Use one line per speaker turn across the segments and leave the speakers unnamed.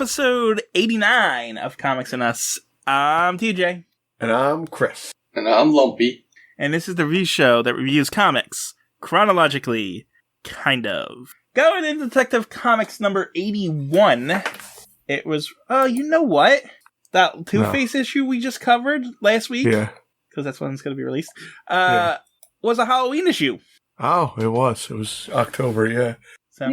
episode 89 of Comics and Us. I'm TJ.
And I'm Chris.
And I'm Lumpy.
And this is the review show that reviews comics chronologically, kind of. Going into Detective Comics number 81, it was, you know what? That Two-Face issue we just covered last week, because that's when it's going to be released, was a Halloween issue.
Oh, it was. It was October, yeah.
So,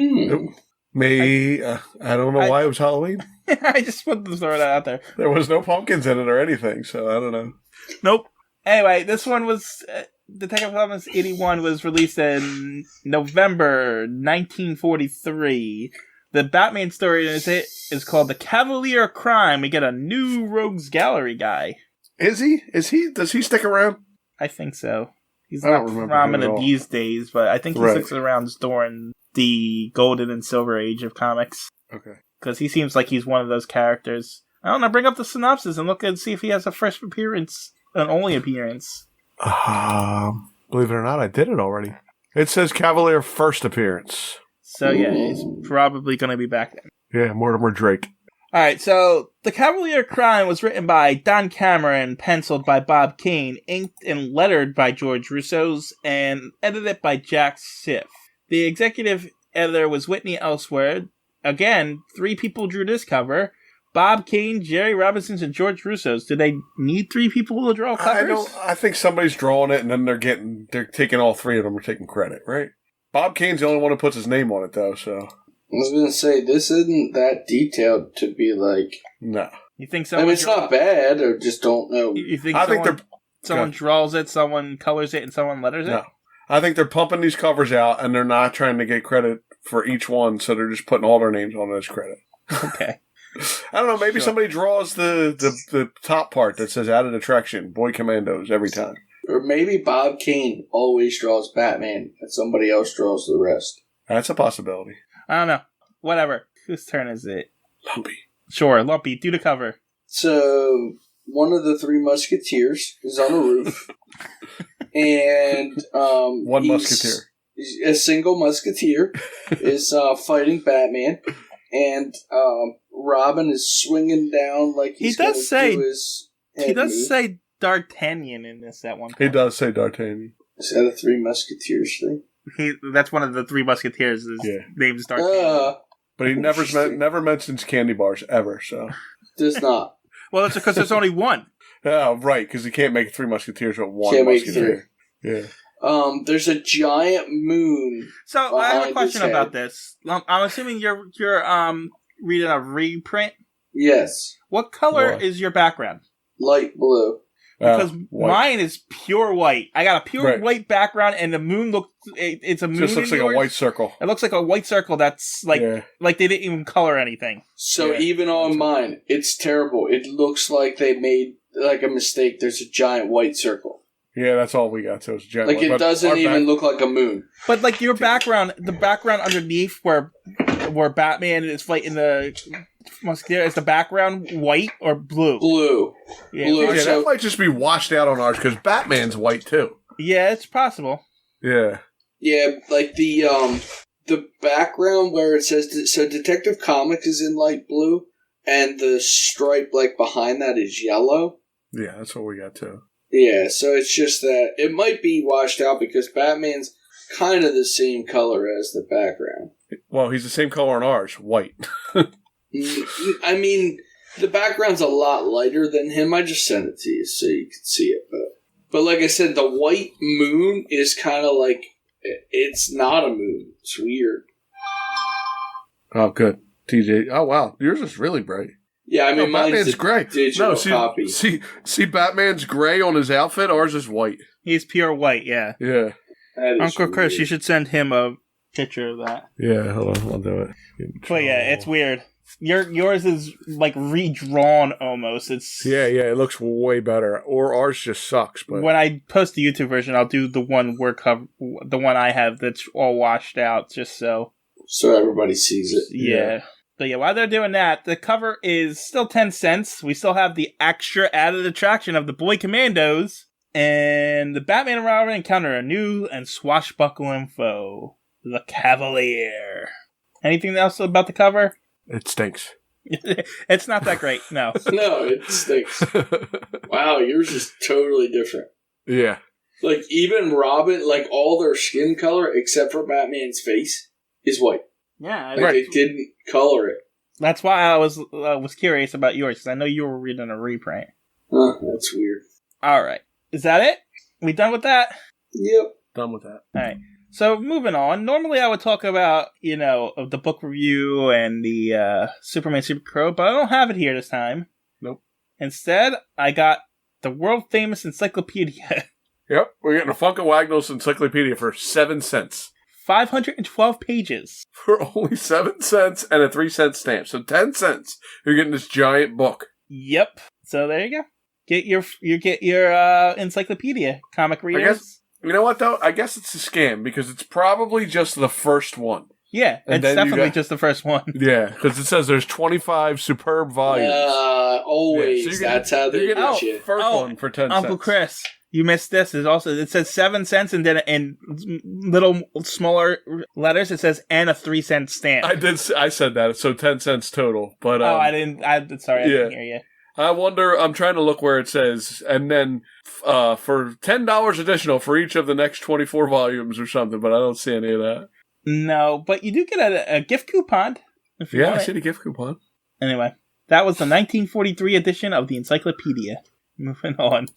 I don't know why it was Halloween.
I just wanted to throw that out there.
There was no pumpkins in it or anything, so I don't know.
Nope. Anyway, this one was... Detective Comics 81 was released in November 1943. The Batman story is called The Cavalier Crime. We get a new Rogues Gallery guy.
Is he? Does he stick around?
I think so. He's not prominent these days, but I think he sticks around during the golden and silver age of comics.
Okay.
Because he seems like he's one of those characters. I don't know, bring up the synopsis and look and see if he has a first appearance, an only appearance.
Believe it or not, I did it already. It says Cavalier first appearance.
So yeah, he's probably going to be back then.
Yeah, Mortimer Drake.
Alright, so The Cavalier Crime was written by Don Cameron, penciled by Bob Kane, inked and lettered by George Russos, and edited by Jack Schiff. The executive editor was Whitney Ellsworth. Again, 3 people drew this cover. Bob Kane, Jerry Robinson, and George Russos. Do they need 3 people to draw covers?
I think somebody's drawing it, and then they're taking all 3 of them are taking credit, right? Bob Kane's the only one who puts his name on it, though. So I
was gonna say this isn't that detailed to be like.
No,
you think so?
I mean, it's not bad. I just don't know.
You think? Someone draws it, someone colors it, and someone letters it.
No, I think they're pumping these covers out, and they're not trying to get credit for each one, so they're just putting all their names on it as credit.
Okay.
I don't know, maybe somebody draws the top part that says Added Attraction, Boy Commandos, every time.
Or maybe Bob Kane always draws Batman, and somebody else draws the rest.
That's a possibility.
I don't know. Whatever. Whose turn is it?
Lumpy.
Sure, Lumpy, do the cover.
So, one of the 3 Musketeers is on a roof. And
one Musketeer.
A single Musketeer is fighting Batman. And Robin is swinging down like he's going to do his head
He does
move.
say D'Artagnan in this at one point.
He does say D'Artagnan.
Is that a 3 Musketeers thing?
That's one of the 3 Musketeers. His name's D'Artagnan.
But he never mentions candy bars, ever, so.
Does not.
Well, that's because there's only one.
Oh, right, because he can't make 3 Musketeers with one Musketeer. Yeah.
There's a giant moon.
So I have a question about this. I'm assuming you're reading a reprint.
Yes.
What color is your background?
Light blue.
Because mine is pure white. I got a pure white background, and the moon it's a moon.
Just looks like a white circle.
It looks like a white circle that's like they didn't even color anything.
So even on mine, it's terrible. It looks like they made like a mistake. There's a giant white circle.
Yeah, that's all we got. So it's giant.
Like it doesn't even look like a moon.
But like your background, the background underneath where Batman is fighting the Musketeer, is the background white or blue?
Blue.
Yeah,
blue.
Yeah, that might just be washed out on ours because Batman's white too.
Yeah, it's possible.
Yeah.
Yeah, like the background where it says so Detective Comics is in light blue, and the stripe like behind that is yellow.
Yeah, that's what we got too.
Yeah, so it's just that it might be washed out because Batman's kind of the same color as the background.
Well, he's the same color on ours, white.
I mean, the background's a lot lighter than him. I just sent it to you so you can see it. But like I said, the white moon is kind of like, it's not a moon. It's weird.
Oh, good. TJ. Oh, wow. Yours is really bright.
Yeah, I mean,
Batman's gray.
Digital copy.
See, Batman's gray on his outfit. Ours is white.
He's pure white. Yeah.
Yeah.
Uncle Chris, you should send him a picture of that.
Yeah, hold on, I'll do it.
But yeah, it's weird. Yours is like redrawn almost.
It looks way better. Or ours just sucks. But
when I post the YouTube version, I'll do the one the one I have that's all washed out, just so
everybody sees it.
Yeah. But yeah, while they're doing that, the cover is still 10 cents. We still have the extra added attraction of the Boy Commandos. And the Batman and Robin encounter a new and swashbuckling foe, the Cavalier. Anything else about the cover?
It stinks.
It's not that great, no.
No, it stinks. Wow, yours is totally different.
Yeah.
Like, even Robin, like, all their skin color, except for Batman's face, is white.
Yeah,
Like, they didn't color it.
that's why I was curious about yours, because I know you were reading a reprint.
Huh, that's weird.
Alright. Is that it? We done with that?
Yep.
Done with that.
Alright. So, moving on. Normally I would talk about, of the book review and the Superman Super Crow, but I don't have it here this time.
Nope.
Instead, I got the world-famous encyclopedia.
Yep. We're getting a Funko Wagnalls encyclopedia for 7 cents.
512 pages.
For only 7 cents and a 3-cent stamp. So 10 cents. You're getting this giant book.
Yep. So there you go. Get your encyclopedia, comic readers.
You know what, though? I guess it's a scam, because it's probably just the first one.
Yeah,
And
it's
then you
definitely
got-
just the first one.
Yeah, because it says there's 25 superb volumes.
Always.
Yeah, so you're
That's how they
you're
do
getting
shit.
the first one for 10
Uncle
cents.
Chris, you missed this. It says 7 cents, and then in little smaller letters it says and a 3-cent stamp.
I said that, so 10 cents total. But
I didn't hear you.
I wonder, I'm trying to look where it says, and then for $10 additional for each of the next 24 volumes or something, but I don't see any of that.
No, but you do get a gift coupon. If you
Yeah,
want
I
it.
see the gift coupon.
Anyway, that was the 1943 edition of the encyclopedia. Moving on.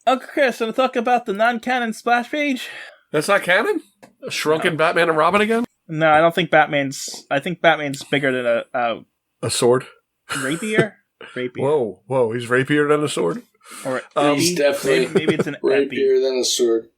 Uncle Chris, want to talk about the non-canon splash page?
That's not canon? A shrunken Batman and Robin again?
No, I don't think Batman's... I think Batman's bigger than
A sword?
rapier? Rapier.
Whoa, he's rapier than a sword?
Or
He's definitely
maybe it's an epi.
rapier than a sword.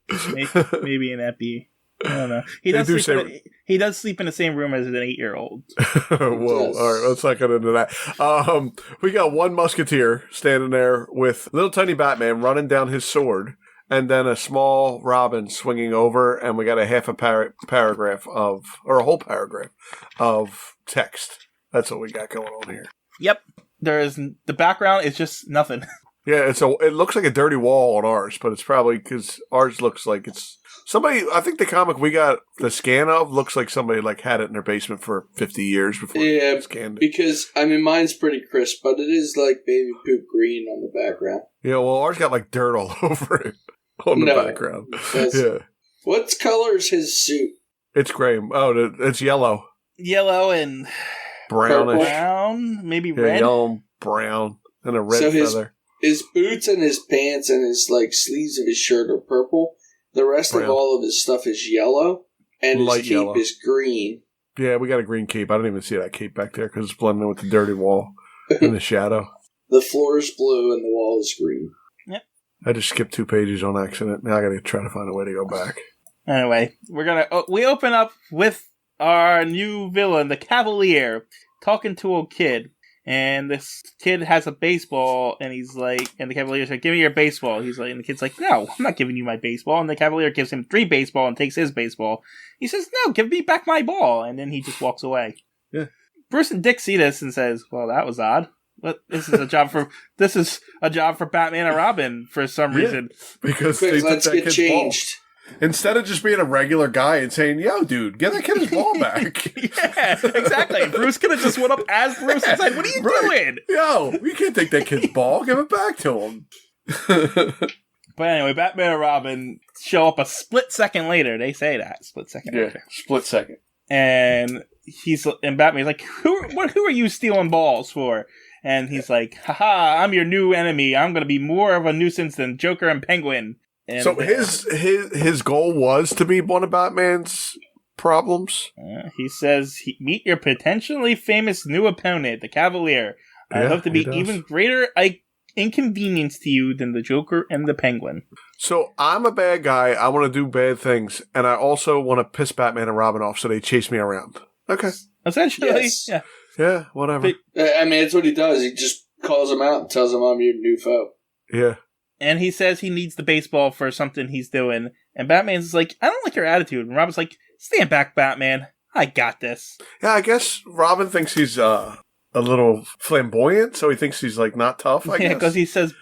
Maybe an epi. I don't know.
They do say-
He does sleep in the same room as an 8-year-old.
Whoa,
Yes.
all right, let's not get into that. We got one musketeer standing there with little tiny Batman running down his sword, and then a small Robin swinging over, and we got a half a paragraph or a whole paragraph of text. That's what we got going on here.
Yep. The background is just nothing.
Yeah, it looks like a dirty wall on ours, but it's probably because ours looks like it's somebody. I think the comic we got the scan of looks like somebody like had it in their basement for 50 years before they scanned it.
Because, I mean, mine's pretty crisp, but it is like baby poop green on the background.
Yeah, well, ours got like dirt all over it on the background. Yeah,
What color is his suit?
it's gray. Oh, it's yellow,
Yellow and
brownish.
brown, maybe
Yeah,
red.
yellow, brown, and a red
So his-
feather.
His boots and his pants and his like sleeves of his shirt are purple. The rest
Brown.
of all of his stuff is yellow, and
Light
his cape
yellow.
is green.
Yeah, we got a green cape. I don't even see that cape back there because it's blending in with the dirty wall in the shadow.
The floor is blue and the wall is green.
I just skipped 2 pages on accident. Now I got to try to find a way to go back.
Anyway, we open up with our new villain, the Cavalier, talking to a kid. And this kid has a baseball, and he's like, and the Cavalier's like, give me your baseball. He's like, and the kid's like, no, I'm not giving you my baseball. And the Cavalier gives him 3 baseball and takes his baseball. He says, no, give me back my ball. And then he just walks away.
Yeah.
Bruce and Dick see this and says, well, that was odd. But this is a job for Batman and Robin for some reason.
Because
Quick,
they took
let's
that
get
kid's
changed.
ball. Instead of just being a regular guy and saying, yo, dude, get that kid his ball back.
Yeah, exactly. Bruce could have just went up as Bruce and said, what are you doing?
Yo, you can't take that kid's ball. Give it back to him.
But anyway, Batman and Robin show up a split second later. They say that split second later,
split second.
and Batman's like, "Who are you stealing balls for?" And he's like, "Haha, I'm your new enemy. I'm going to be more of a nuisance than Joker and Penguin." And,
So his goal was to be one of Batman's problems.
he says, "Meet your potentially famous new opponent, the Cavalier. I
Yeah,
hope to be
he does.
even greater inconvenience to you than the Joker and the Penguin."
So I'm a bad guy. I want to do bad things, and I also want to piss Batman and Robin off, so they chase me around. Okay,
Essentially,
Yes.
yeah.
yeah, whatever.
I mean, that's what he does. He just calls him out and tells him, I'm your new foe.
Yeah,
And he says he needs the baseball for something he's doing. And Batman's like, I don't like your attitude. And Robin's like, stand back, Batman. I got this.
yeah. I guess Robin thinks he's a little flamboyant, so he thinks he's like not tough. I
Yeah,
guess
because he tells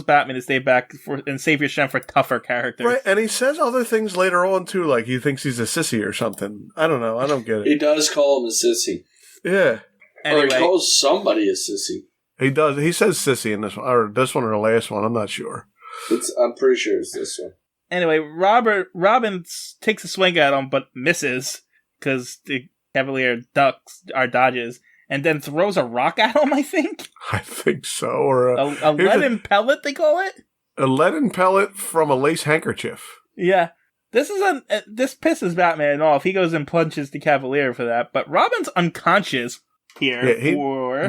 Batman to stay back and save your strength for tougher characters.
right, and he says other things later on too, like he thinks he's a sissy or something. I don't know. I don't get
He
it.
does call him a sissy.
Yeah,
Or
Anyway,
he calls somebody a sissy.
He does. He says sissy in this one, or the last one. I'm not sure.
I'm pretty sure it's this one.
anyway, Robin takes a swing at him, but misses because the Cavalier dodges, and then throws a rock at him. I think.
I think so. Or
a leaden pellet, they call it.
A leaden pellet from a lace handkerchief.
Yeah. This pisses Batman off. He goes and punches the Cavalier for that, but Robin's unconscious here.
Yeah, he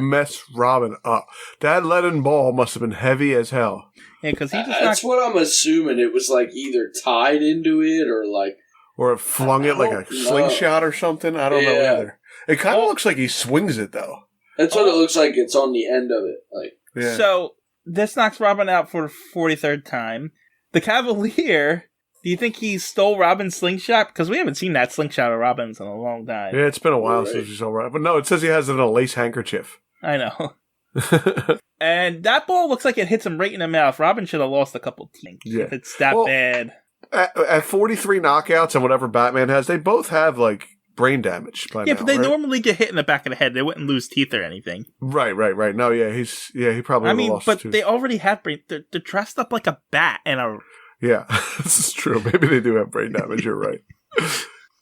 messed Robin up. That leaden ball must have been heavy as hell.
Yeah, because he just
that's what I'm assuming. It was like either tied into it
or it flung it like a slingshot or something. I don't know either. It kind of looks like he swings it though.
That's what it looks like. It's on the end of it.
So this knocks Robin out for the 43rd time. The Cavalier. Do you think he stole Robin's slingshot? Because we haven't seen that slingshot of Robin's in a long time.
Yeah, it's been a while since we saw Robin. But no, it says he has it in a lace handkerchief.
I know. And that ball looks like it hits him right in the mouth. Robin should have lost a couple teeth if it's that bad.
At 43 knockouts and whatever Batman has, they both have, like, brain damage by now,
but they normally get hit in the back of the head. They wouldn't lose teeth or anything.
Right. No, he probably lost
but
tooth.
they already have brain. They're dressed up like a bat and a...
Yeah, this is true. Maybe they do have brain damage. You're right.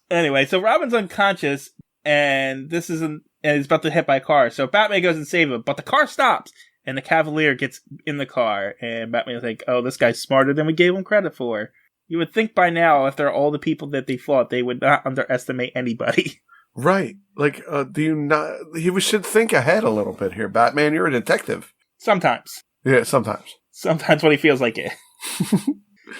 Anyway, so Robin's unconscious, and he's about to hit by a car. So Batman goes and saves him, but the car stops, and the Cavalier gets in the car, and Batman's like, "Oh, this guy's smarter than we gave him credit for." You would think by now, after all the people that they fought, they would not underestimate anybody.
Right. Like, do you not... You should think ahead a little bit here, Batman. You're a detective.
Sometimes.
Yeah, sometimes.
Sometimes when he feels like it.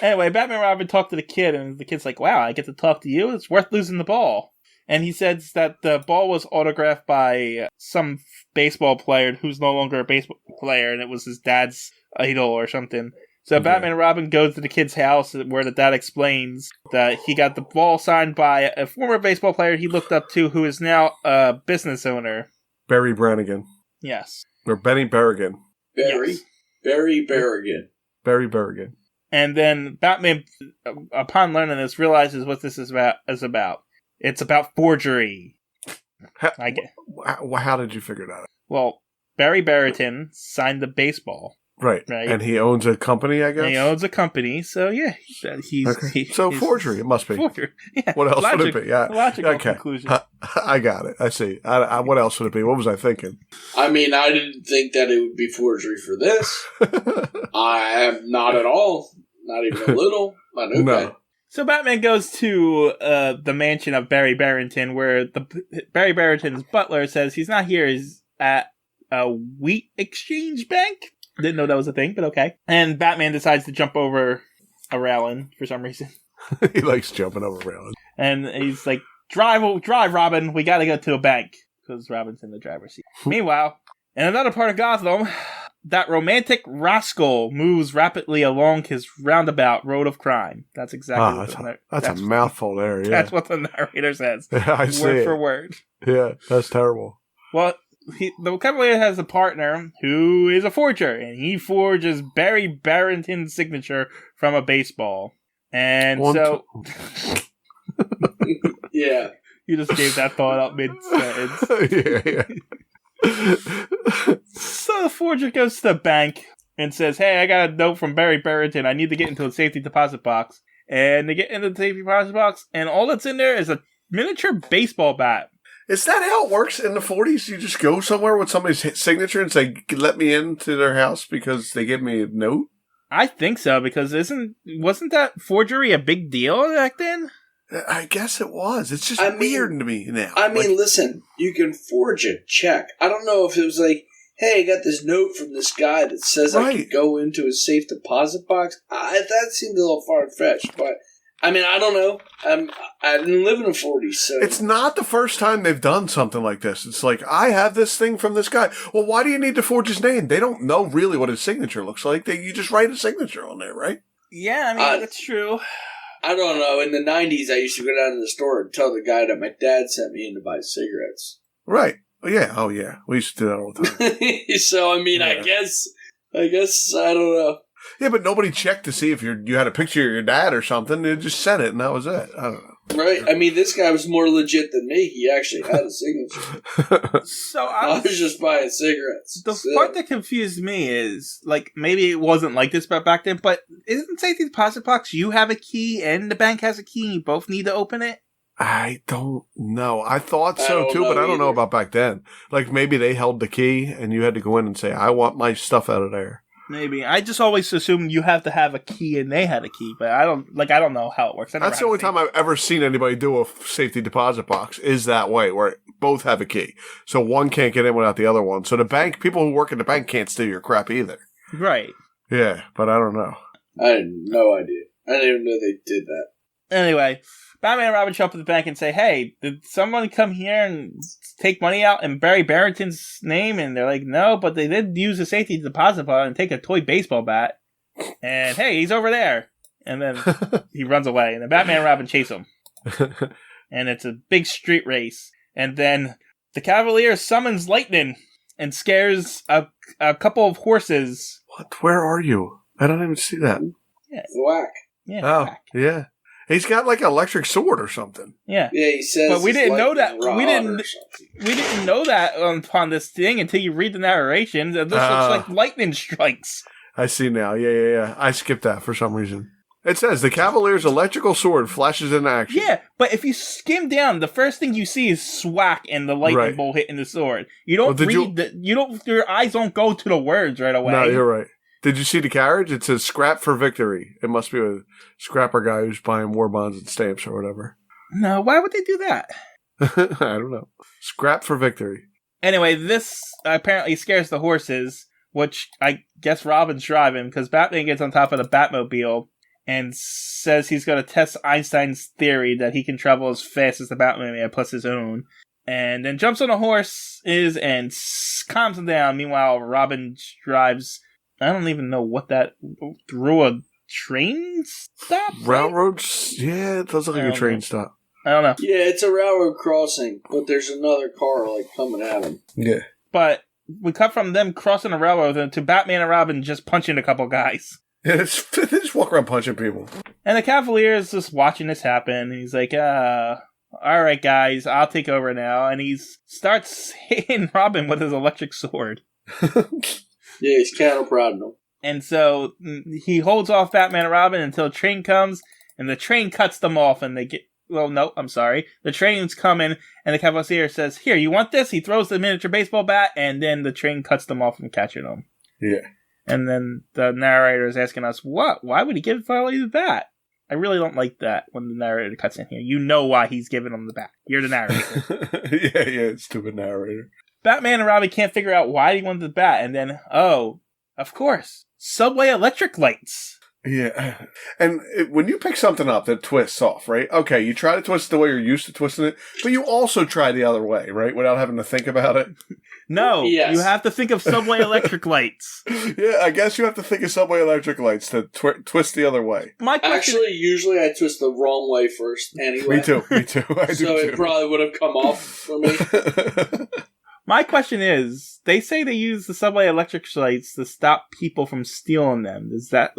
Anyway, Batman and Robin talk to the kid, and the kid's like, "Wow, I get to talk to you? It's worth losing the ball." And he says that the ball was autographed by some baseball player who's no longer a baseball player, and it was his dad's idol or something. So Batman and Robin go to the kid's house, where the dad explains that he got the ball signed by a former baseball player he looked up to, who is now a business owner.
Barry Brannigan.
Yes.
Or Benny Berrigan.
Barry Berrigan.
Barry Berrigan.
And then Batman, upon learning this, realizes what this is about. It's about forgery.
How did you figure that out?
Well, Barry Barrington signed the baseball.
Right. And he owns a company, I guess?
And he owns a company, so yeah. He's
forgery, it must be.
Forgery. Yeah.
What else would it be? Yeah.
Logical conclusion.
I got it. I see. What else would it be? What was I thinking?
I mean, I didn't think that it would be forgery for this. I am not at all. Not even a little. But okay.
No.
So Batman goes to the mansion of Barry Barrington, where Barry Barrington's butler says he's not here. He's at a wheat exchange bank. Didn't know that was a thing, but okay. And Batman decides to jump over a railing for some reason.
He likes jumping over railings.
And he's like, drive, Robin. We got to go to a bank. Because Robin's in the driver's seat. Meanwhile, in another part of Gotham, that romantic rascal moves rapidly along his roundabout road of crime. That's exactly
that's a mouthful there, yeah.
That's what the narrator says.
I see
word for word.
Yeah, that's terrible.
Well, the Cavalier has a partner who is a forger, and he forges Barry Barrington's signature from a baseball. And
yeah.
You just gave that thought up mid-sentence.
Yeah.
So the forger goes to the bank and says, "Hey, I got a note from Barry Barrington. I need to get into a safety deposit box." And they get into the safety deposit box, and all that's in there is a miniature baseball bat.
Is that how it works in the 40s? You just go somewhere with somebody's signature and say, "Let me into their house because they give me a note"?
I think so, because wasn't that forgery a big deal back then?
I guess it was. It's just weird to me now.
I mean, listen, you can forge a check. I don't know if it was like, "Hey, I got this note from this guy that says I can go into a safe deposit box." That seemed a little far-fetched, but I mean, I don't know. I didn't live in the 40s, so...
It's not the first time they've done something like this. It's like, I have this thing from this guy. Well, why do you need to forge his name? They don't know really what his signature looks like. You just write a signature on there, right?
Yeah, I mean, that's true.
I don't know. In the 90s, I used to go down to the store and tell the guy that my dad sent me in to buy cigarettes.
Right. Yeah. Oh, yeah. We used to do that all the time.
So, I mean, yeah. I guess, I don't know.
Yeah, but nobody checked to see if you had a picture of your dad or something. They just sent it, and that was it. I don't know.
Right? I mean, this guy was more legit than me. He actually had a signature.
So
I was just buying cigarettes.
The part that confused me is, like, maybe it wasn't like this back then, but isn't safety deposit box, you have a key and the bank has a key and you both need to open it?
I don't know. I thought so
don't
too,
know
but I don't
either.
know about back then. Like maybe they held the key and you had to go in and say, I want my stuff out of there.
Maybe. I just always assumed you have to have a key and they had a key, but I don't know how it works.
That's the only time I've ever seen anybody do a safety deposit box is that way, where both have a key. So one can't get in without the other one. So the bank, people who work in the bank can't steal your crap either.
Right.
Yeah, but I don't know.
I had no idea. I didn't even know they did that.
Anyway, Batman and Robin show up at the bank and say, hey, did someone come here and take money out in Barry Barrington's name? And they're like, no, but they did use a safety deposit box and take a toy baseball bat. And hey, he's over there. And then he runs away. And then Batman and Robin chase him. And it's a big street race. And then the Cavalier summons lightning and scares a couple of horses.
What? Where are you? I don't even see that.
Yeah.
Whack.
Yeah.
Oh,
whack.
yeah. He's got like an electric sword or something.
Yeah.
Yeah, he says.
But we
it's
didn't know
like
that.
rod
We didn't.
or something.
We didn't know that upon this thing until you read the narration. This looks like lightning strikes.
I see now. Yeah. I skipped that for some reason. It says the Cavalier's electrical sword flashes into action.
Yeah, but if you skim down, the first thing you see is swack and the lightning bolt hitting the sword. You don't your eyes don't go to the words right away.
No, you're right. Did you see the carriage? It says scrap for victory. It must be a scrapper guy who's buying war bonds and stamps or whatever.
No, why would they do that?
I don't know. Scrap for victory.
Anyway, this apparently scares the horses, which I guess Robin's driving, because Batman gets on top of the Batmobile and says he's going to test Einstein's theory that he can travel as fast as the Batman plus his own. And then jumps on a horse and calms him down. Meanwhile, Robin drives, I don't even know what that, through a train stop?
Railroads? Yeah, it does look like a train stop.
I don't know.
Yeah, it's a railroad crossing, but there's another car like coming at him.
Yeah.
But we cut from them crossing a railroad to Batman and Robin just punching a couple guys.
Yeah, they just walk around punching people.
And the Cavalier is just watching this happen. He's like, all right, guys, I'll take over now. And he starts hitting Robin with his electric sword.
Yeah, he's cattle prodding him.
And so he holds off Batman and Robin until a train comes, and the train cuts them off, and they get... Well, no, I'm sorry. The train's coming, and the Cavalier says, here, you want this? He throws the miniature baseball bat, and then the train cuts them off from catching them.
Yeah.
And then the narrator is asking us, what? Why would he give Farley the bat? I really don't like that when the narrator cuts in here. You know why he's giving him the bat. You're the narrator.
yeah, stupid narrator.
Batman and Robin can't figure out why he wanted the bat, and then, oh, of course, subway electric lights.
Yeah. And when you pick something up that twists off, right? Okay, you try to twist it the way you're used to twisting it, but you also try the other way, right? Without having to think about it.
No,
yes.
You have to think of subway electric lights.
Yeah, I guess you have to think of subway electric lights to twist the other way.
My question...
Actually, usually I twist the wrong way first anyway.
Me too. I do
so
too.
it probably would have come off for me.
My question is, they say they use the subway electric lights to stop people from stealing them. Was that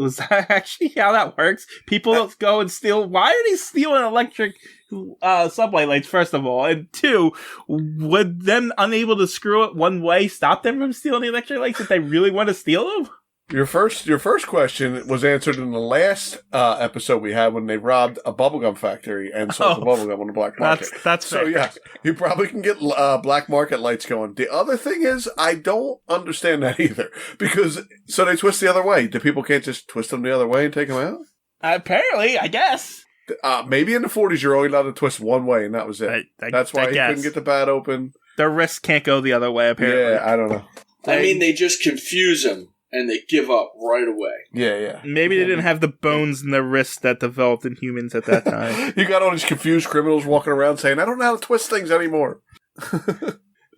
actually how that works? People go and steal. Why are they stealing electric subway lights, first of all? And two, would them unable to screw it one way stop them from stealing the electric lights if they really want to steal them?
Your first question was answered in the last episode we had when they robbed a bubblegum factory and sold the bubblegum on the black market.
That's
so
fair.
Yeah, you probably can get black market lights going. The other thing is, I don't understand that either, because so they twist the other way. The people can't just twist them the other way and take them out?
Apparently, I guess.
Maybe in the 40s you're only allowed to twist one way, and that was it. That's why he couldn't get the bat open.
The wrist can't go the other way, apparently.
Yeah, I don't know.
I mean, they just confuse him. And they give up right away.
Yeah.
Maybe they didn't have the bones in their wrists that developed in humans at that time.
You got all these confused criminals walking around saying, I don't know how to twist things anymore.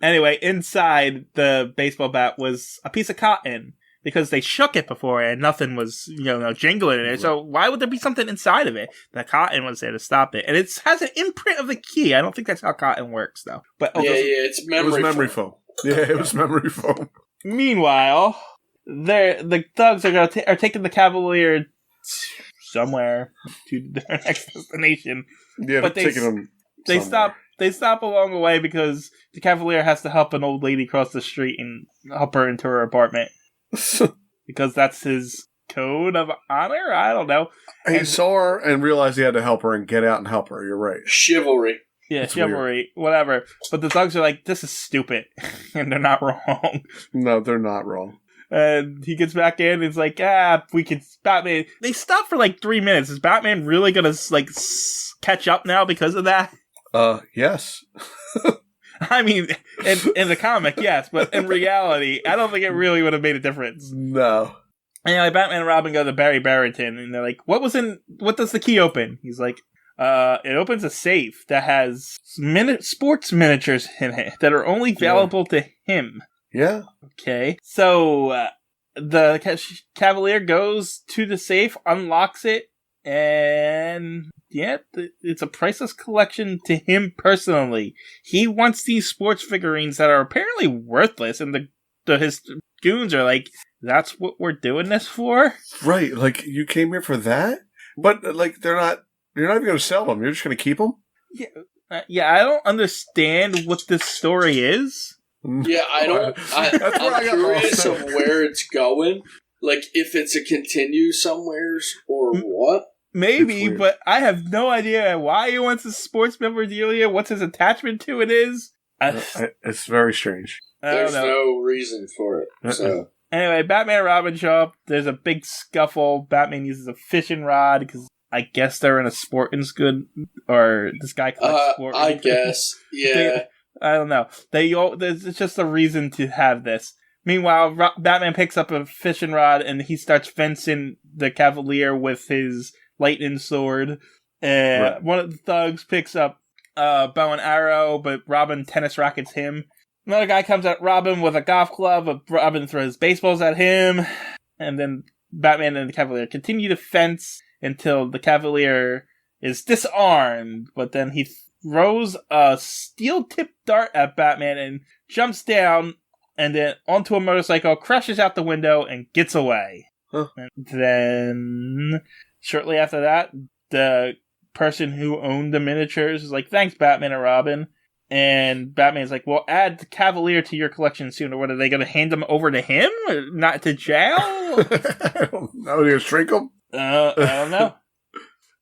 Anyway, inside the baseball bat was a piece of cotton. Because they shook it before and nothing was, jingling in it. So why would there be something inside of it? The cotton was there to stop it. And it has an imprint of the key. I don't think that's how cotton works, though. But
it's memory
foam. Yeah, it was memory foam.
Meanwhile... the thugs are taking the Cavalier somewhere to their next destination.
Yeah,
but
taking them.
They stop along the way because the Cavalier has to help an old lady cross the street and help her into her apartment. Because that's his code of honor? I don't know.
He saw her and realized he had to help her and get out and help her. You're right.
Chivalry.
Yeah,
it's
chivalry, whatever. But the thugs are like, this is stupid. And they're not wrong.
No, they're not wrong.
And he gets back in and is like, we could... Batman... They stop for like 3 minutes. Is Batman really gonna, like, catch up now because of that?
Yes.
I mean, in the comic, yes. But in reality, I don't think it really would have made a difference.
No.
Anyway, Batman and Robin go to Barry Barrington, and they're like, what does the key open? He's like, it opens a safe that has sports miniatures in it that are only valuable to him.
Yeah.
Okay. So, the Cavalier goes to the safe, unlocks it, and it's a priceless collection to him personally. He wants these sports figurines that are apparently worthless, and his goons are like, that's what we're doing this for?
Right, like, you came here for that? But, like, you're not even going to sell them, you're just going to keep them?
Yeah, I don't understand what this story is.
Yeah, I'm curious of where it's going. Like, if it's a continue somewheres or what?
Maybe, but I have no idea why he wants a sports memorabilia, what his attachment to it is.
It's very strange.
There's no reason for it, so...
Anyway, Batman and Robin show up. There's a big scuffle. Batman uses a fishing rod because I guess they're in a sporting good, or this guy collects sport.
I guess, yeah.
I don't know. There's just a reason to have this. Meanwhile, Batman picks up a fishing rod and he starts fencing the Cavalier with his lightning sword. Right. One of the thugs picks up bow and arrow, but Robin tennis rackets him. Another guy comes at Robin with a golf club, but Robin throws baseballs at him. And then Batman and the Cavalier continue to fence until the Cavalier is disarmed. But then he throws a steel-tipped dart at Batman and jumps down and then onto a motorcycle, crashes out the window, and gets away.
Huh.
And then, shortly after that, the person who owned the miniatures is like, thanks, Batman and Robin. And Batman's like, well, add the Cavalier to your collection soon. Or what, are they going to hand them over to him? Or not to jail?
I don't know. Are they going to shrink them?
I don't know.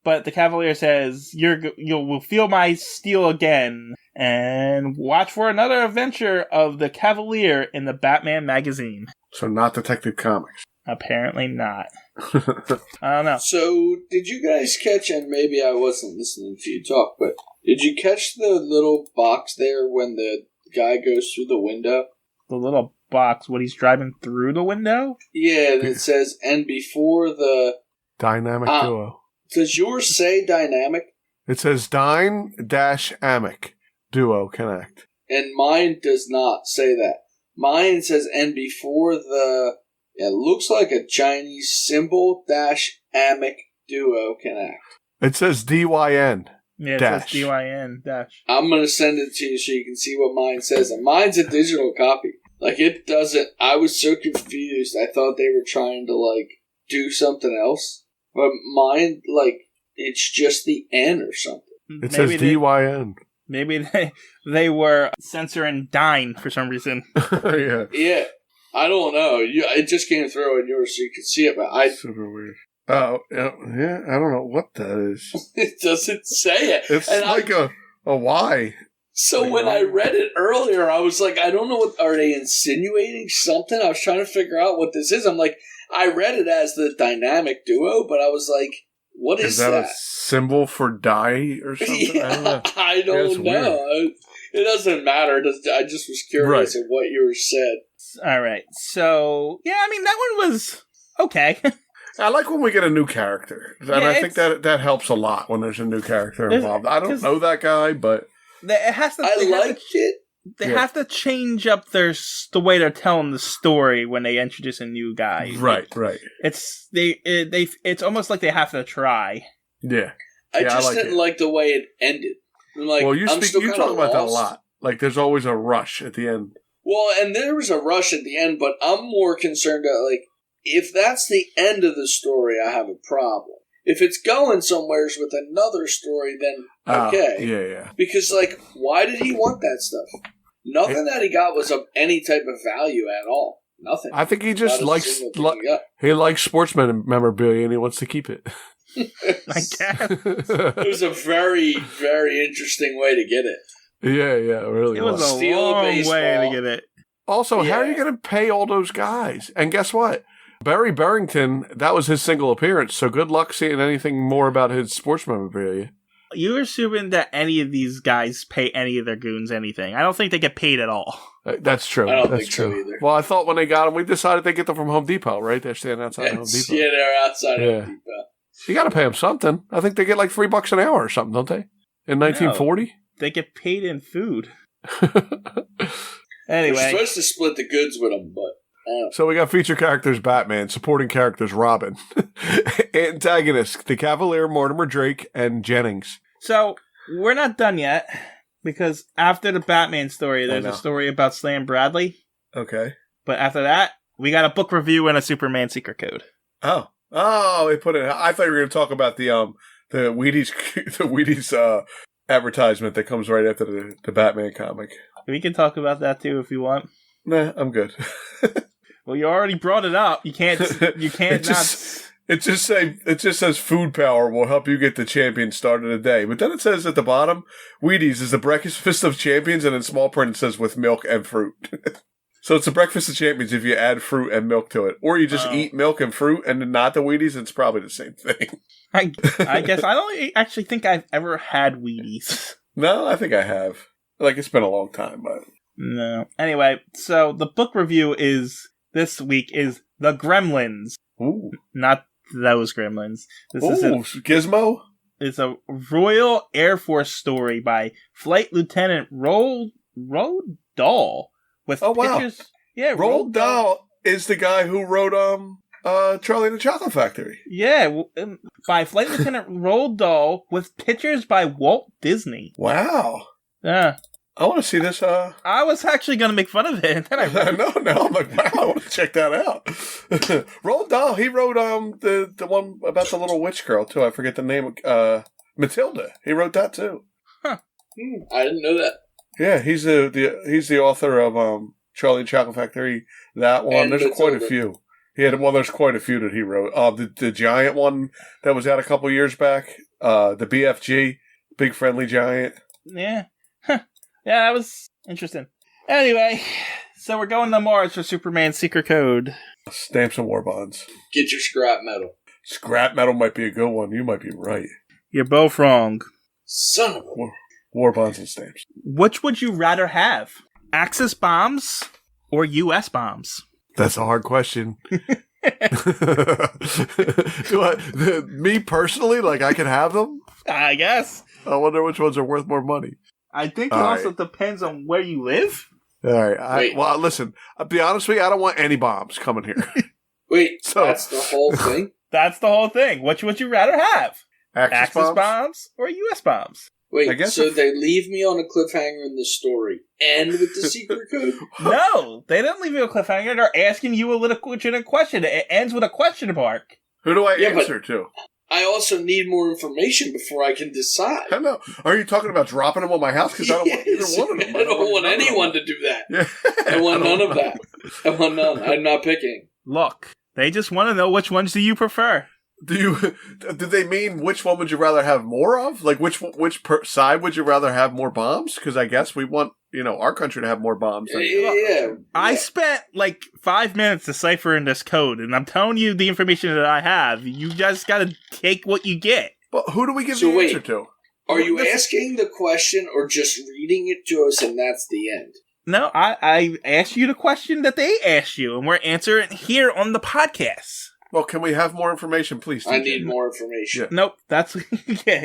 But the Cavalier says, you'll feel my steel again. And watch for another adventure of the Cavalier in the Batman magazine.
So not Detective Comics.
Apparently not. I don't know.
So, did you guys catch, and maybe I wasn't listening to you talk, but did you catch the little box there when the guy goes through the window?
The little box, what, he's driving through the window?
Yeah, and it says, and before the...
Dynamic Duo.
Does yours say dynamic?
It says Dyne-Amic Duo Connect.
And mine does not say that. Mine says, and before the... It looks like a Chinese symbol -Amic Duo Connect.
It says DYN.
Yeah, it
dash.
says DYN dash.
I'm going to send it to you so you can see what mine says. And mine's a digital copy. Like, it doesn't... I was so confused. I thought they were trying to, like, do something else. But mine, like, it's just the N or something.
It says DYN.
Maybe they were censoring Dine for some reason.
Yeah.
Yeah. I don't know. It just came through on yours so you could see it, but
super weird. Oh, yeah, I don't know what that is.
It doesn't say it.
It's and like a Y.
So like when I read it earlier, I was like, I don't know what, are they insinuating something? I was trying to figure out what this is. I'm like, I read it as the Dynamic Duo, but I was like, what is that?
Is that a symbol for die or something?
Yeah, I don't know. It doesn't matter. I just was curious of what yours said.
All right. So, yeah, I mean, that one was okay.
I like when we get a new character. And I think that helps a lot when there's a new character involved. I don't know that guy, but...
It has to, They have to change up the way they're telling the story when they introduce a new guy.
Right.
It's almost like they have to try.
Yeah.
I just didn't like the way it ended. Like,
well, you talk about that a lot. Like, there's always a rush at the end.
Well, and there was a rush at the end, but I'm more concerned that, like, if that's the end of the story, I have a problem. If it's going somewheres with another story, then okay.
Yeah.
Because, like, why did he want that stuff? Nothing that he got was of any type of value at all. Nothing.
I think he just likes he likes sportsman memorabilia and he wants to keep it.
I guess.
It was a very, very interesting way to get it.
Yeah, it really was.
It was a long way to get it.
Also, how are you going to pay all those guys? And guess what? Barry Barrington, that was his single appearance, so good luck seeing anything more about his sports memorabilia.
You're assuming that any of these guys pay any of their goons anything. I don't think they get paid at all.
That's true.
I don't
That's
think
true.
so either.
Well, I thought when they got them, we decided they get them from Home Depot, right? They're standing outside Home Depot.
Yeah, they're outside Home Depot.
You got to pay them something. I think they get like $3 an hour or something, don't they? In 1940?
No, they get paid in food. Anyway.
We're supposed to split the goods with them, but...
So we got feature characters Batman, supporting characters Robin, antagonists the Cavalier, Mortimer Drake, and Jennings.
So we're not done yet because after the Batman story, there's a story about Slam Bradley.
Okay,
but after that, we got a book review and a Superman secret code.
Oh, they put it. I thought you were going to talk about the Wheaties advertisement that comes right after the Batman comic.
We can talk about that too if you want.
Nah, I'm good.
Well, you already brought it up. You can't.
It just says food power will help you get the champion start of the day. But then it says at the bottom, Wheaties is the breakfast of champions, and in small print it says with milk and fruit. So it's a breakfast of champions if you add fruit and milk to it, or you just eat milk and fruit and not the Wheaties. It's probably the same thing.
I guess I don't actually think I've ever had Wheaties.
No, I think I have. Like it's been a long time, but
no. Anyway, so the book review this week is The Gremlins.
Ooh.
Not those Gremlins. This is
Gizmo?
It's a Royal Air Force story by Flight Lieutenant Roald Dahl. With pictures. Yeah,
Roald Dahl is the guy who wrote Charlie and the Chocolate Factory.
Yeah, by Flight Lieutenant Roald Dahl with pictures by Walt Disney.
Wow.
Yeah.
I want to see this.
I was actually going to make fun of it. And then
I know. Now I'm like, wow, I want to check that out. Roald Dahl, he wrote the one about the little witch girl, too. I forget the name. Matilda. He wrote that, too.
Huh.
I didn't know that.
Yeah, he's the author of Charlie and Chocolate Factory. That one.
And
there's
Matilda.
Quite a few. There's quite a few that he wrote. The giant one that was out a couple years back. The BFG, Big Friendly Giant.
Yeah. Huh. Yeah, that was interesting. Anyway, so we're going to Mars for Superman's secret code.
Stamps and war bonds.
Get your scrap metal.
Scrap metal might be a good one. You might be right.
You're both wrong.
Son of a...
War bonds and stamps.
Which would you rather have? Axis bombs or U.S. bombs?
That's a hard question. Me personally, like I can have them?
I guess.
I wonder which ones are worth more money.
I think it also depends on where you live.
All right. Well, listen, I'll be honest with you, I don't want any bombs coming here.
Wait, that's the whole thing?
That's the whole thing. Which would you rather have?
Axis
bombs or U.S. bombs?
Wait, so they leave me on a cliffhanger in the story and with the secret code?
No, they didn't leave you a cliffhanger. They're asking you a legitimate question. It ends with a question mark.
Who do I answer to?
I also need more information before I can decide.
I know. Are you talking about dropping them on my house? Because I don't want either one of them.
I don't want anyone to do that.
Yeah.
I want none of that. I want none. I'm not picking.
Look, they just want to know which ones do you prefer.
Do they mean which one would you rather have more of? Like which side would you rather have more bombs? Because I guess we want our country to have more bombs.
Yeah.
I spent like 5 minutes deciphering this code, and I'm telling you the information that I have. You just got to take what you get.
But who do we give the answer to?
Are you asking the question or just reading it to us, and that's the end?
No, I asked you the question that they asked you, and we're answering it here on the podcast.
Well, can we have more information, please? TJ?
I need more information.
Yeah. Nope, that's yeah.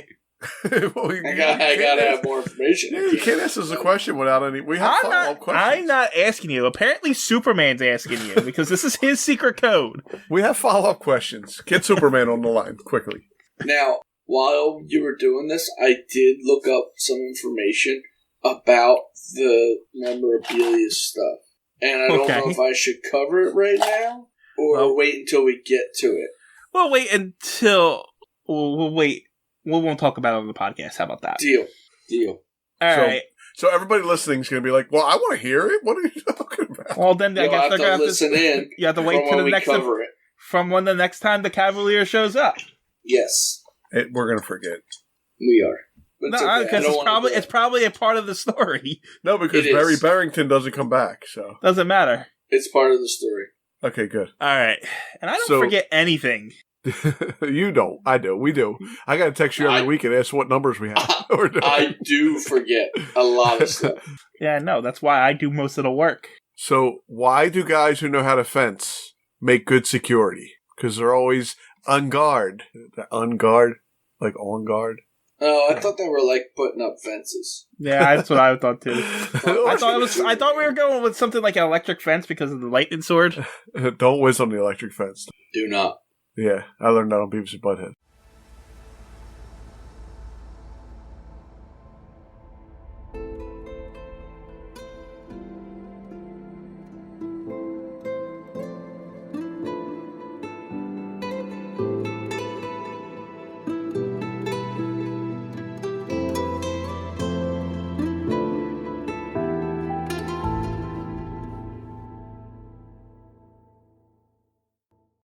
Well,
I gotta have more information.
Yeah, you can't ask us a question without any. We have follow-up questions.
I'm not asking you. Apparently, Superman's asking you because this is his secret code.
We have follow-up questions. Get Superman on the line quickly.
Now, while you were doing this, I did look up some information about the memorabilia stuff, and I don't know if I should cover it right now. Or wait until we get to it.
Well, wait until we'll wait. We won't talk about it on the podcast. How about that?
Deal.
All right.
So everybody listening is going to be like, well, I want to hear it. What are you talking about?
Well, then I
You'll
guess
have
they're
to
going to
listen in.
You have to wait
from
till
when
the
we
next
cover it.
from when the next time the Cavalier shows up.
Yes,
We're going to forget.
we are. But
No,
it's okay.
because
I don't wanna do
it's
it.
probably a part of the story.
No, because
It is.
Barry Barrington doesn't come back. So
Doesn't matter.
It's part of the story.
okay, good.
All right, and I don't
So-
forget anything.
You don't. I do. We do. I got to text you every week and ask what numbers we have. We're doing.
I do forget a lot of stuff.
Yeah, no, that's why I do most of the work.
So why do guys who know how to fence make good security? Because they're always on guard. On guard? Like on guard?
Oh, I thought they were like putting up fences.
Yeah, that's what I thought too. I thought we were going with something like an electric fence because of the lightning sword.
Don't whiz on the electric fence.
Do not.
Yeah, I learned that on Beavis and Butthead.